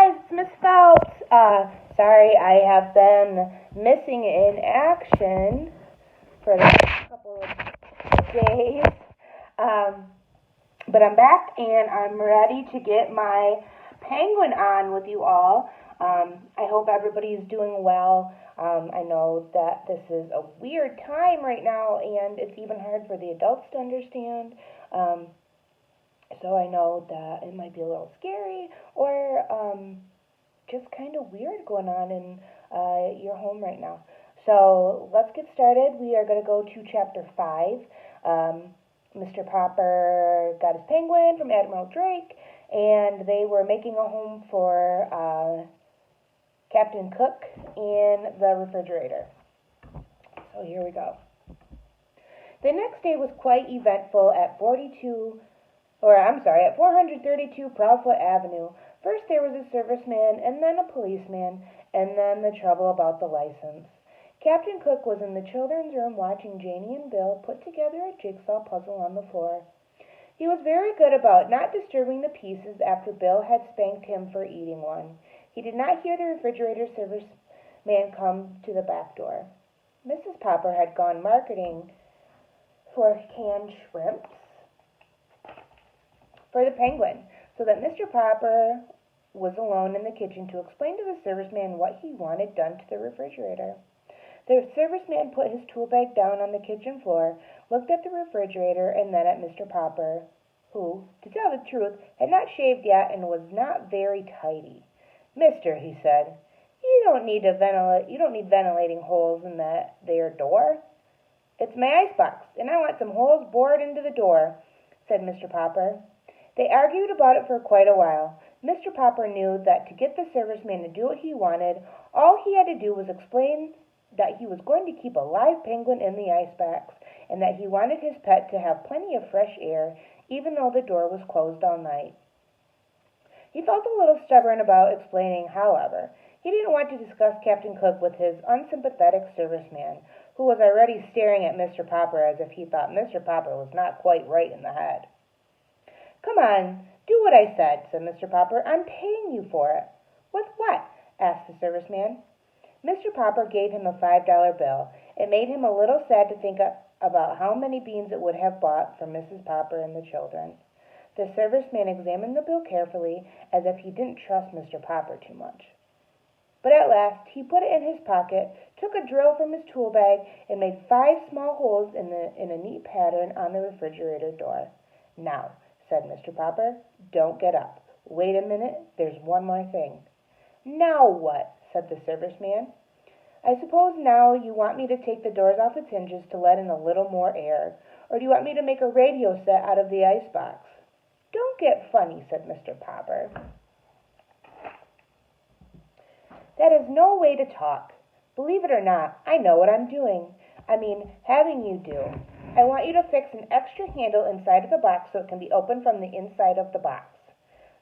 guys, it's Miss Phelps. Sorry I have been missing in action for the last couple of days. But I'm back and I'm ready to get my penguin on with you all. I hope everybody's doing well. I know that this is a weird time right now and it's even hard for the adults to understand. So I know that it might be a little scary or just kind of weird going on in your home right now. So let's get started. We are going to go to chapter 5. Mr. Popper got his penguin from Admiral Drake, and they were making a home for Captain Cook in the refrigerator. So here we go. The next day was quite eventful at 432 Proudfoot Avenue. First there was a serviceman, and then a policeman, and then the trouble about the license. Captain Cook was in the children's room watching Janie and Bill put together a jigsaw puzzle on the floor. He was very good about not disturbing the pieces after Bill had spanked him for eating one. He did not hear the refrigerator serviceman come to the back door. Mrs. Popper had gone marketing for canned shrimps for the penguin, so that Mr. Popper was alone in the kitchen to explain to the serviceman what he wanted done to the refrigerator. The serviceman put his tool bag down on the kitchen floor, looked at the refrigerator, and then at Mr. Popper, who, to tell the truth, had not shaved yet and was not very tidy. "Mister," he said, you don't need ventilating holes in that there door." "It's my icebox, and I want some holes bored into the door," said Mr. Popper. They argued about it for quite a while. Mr. Popper knew that to get the serviceman to do what he wanted, all he had to do was explain that he was going to keep a live penguin in the icebox, and that he wanted his pet to have plenty of fresh air, even though the door was closed all night. He felt a little stubborn about explaining, however. He didn't want to discuss Captain Cook with his unsympathetic serviceman, who was already staring at Mr. Popper as if he thought Mr. Popper was not quite right in the head. "Come on, do what I said," said Mr. Popper. "I'm paying you for it." "With what?" asked the serviceman. Mr. Popper gave him a $5 bill. It made him a little sad to think about how many beans it would have bought for Mrs. Popper and the children. The serviceman examined the bill carefully, as if he didn't trust Mr. Popper too much. But at last he put it in his pocket, took a drill from his tool bag, and made 5 small holes in a neat pattern on the refrigerator door. "Now," said Mr. Popper, "don't get up. Wait a minute, there's one more thing." "Now what?" said the serviceman. "I suppose now you want me to take the doors off its hinges to let in a little more air, or do you want me to make a radio set out of the icebox?" "Don't get funny," said Mr. Popper. "That is no way to talk. Believe it or not, I know what I'm doing. Having you do. I want you to fix an extra handle inside of the box so it can be opened from the inside of the box."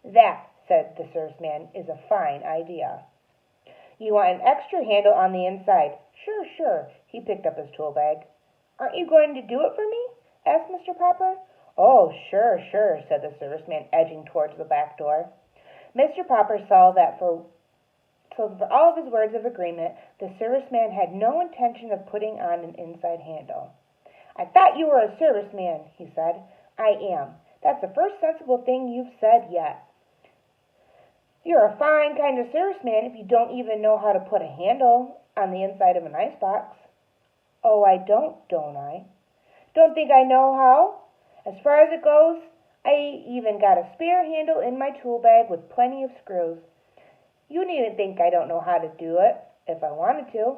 "That," said the serviceman, "is a fine idea." "You want an extra handle on the inside." Sure. He picked up his tool bag. "Aren't you going to do it for me?" asked Mr. Popper. "Oh, sure," said the serviceman, edging towards the back door. Mr. Popper saw that for all of his words of agreement, the serviceman had no intention of putting on an inside handle. "I thought you were a serviceman," he said. "I am. That's the first sensible thing you've said yet." "You're a fine kind of serviceman if you don't even know how to put a handle on the inside of an icebox." "Oh, I don't I?" "Don't think I know how? As far as it goes, I even got a spare handle in my tool bag with plenty of screws. You needn't think I don't know how to do it, if I wanted to."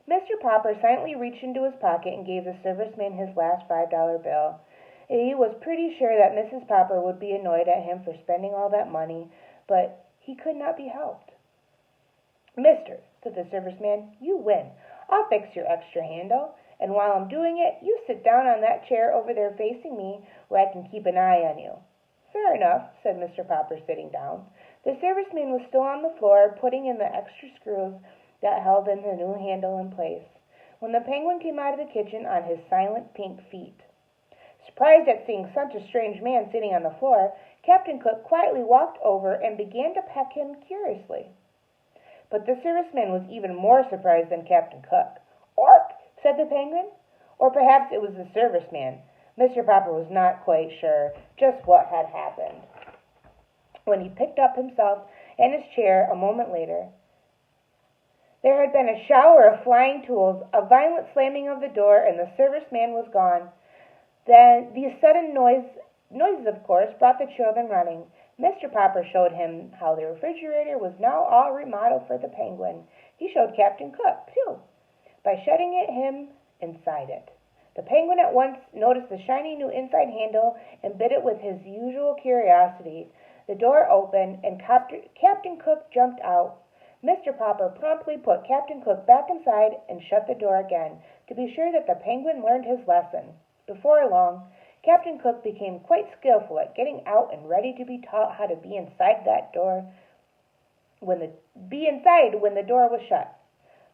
Mr. Popper silently reached into his pocket and gave the serviceman his last $5 bill. He was pretty sure that Mrs. Popper would be annoyed at him for spending all that money, but he could not be helped. "Mister," said the serviceman, "you win. I'll fix your extra handle, and while I'm doing it, you sit down on that chair over there facing me where I can keep an eye on you." "Fair enough," said Mr. Popper, sitting down. The serviceman was still on the floor, putting in the extra screws that held in the new handle in place, when the penguin came out of the kitchen on his silent pink feet. Surprised at seeing such a strange man sitting on the floor, Captain Cook quietly walked over and began to peck him curiously. But the serviceman was even more surprised than Captain Cook. "Ork!" said the penguin. Or perhaps it was the serviceman. Mr. Popper was not quite sure just what had happened. When he picked up himself and his chair a moment later, there had been a shower of flying tools, a violent slamming of the door, and the serviceman was gone. Then these sudden noises, of course, brought the children running. Mr. Popper showed him how the refrigerator was now all remodeled for the penguin. He showed Captain Cook, too, by shutting him inside it. The penguin at once noticed the shiny new inside handle and bit it with his usual curiosity. The door opened, and Captain Cook jumped out. Mr. Popper promptly put Captain Cook back inside and shut the door again, to be sure that the penguin learned his lesson. Before long, Captain Cook became quite skillful at getting out and ready to be taught how to be inside when the door was shut.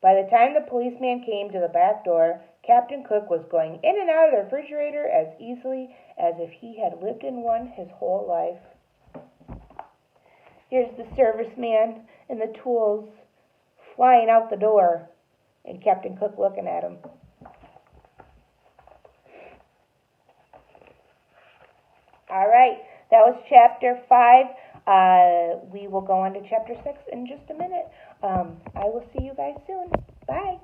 By the time the policeman came to the back door, Captain Cook was going in and out of the refrigerator as easily as if he had lived in one his whole life. Here's the serviceman and the tools flying out the door, and Captain Cook looking at him. All right, that was chapter 5. We will go on to chapter 6 in just a minute. I will see you guys soon. Bye.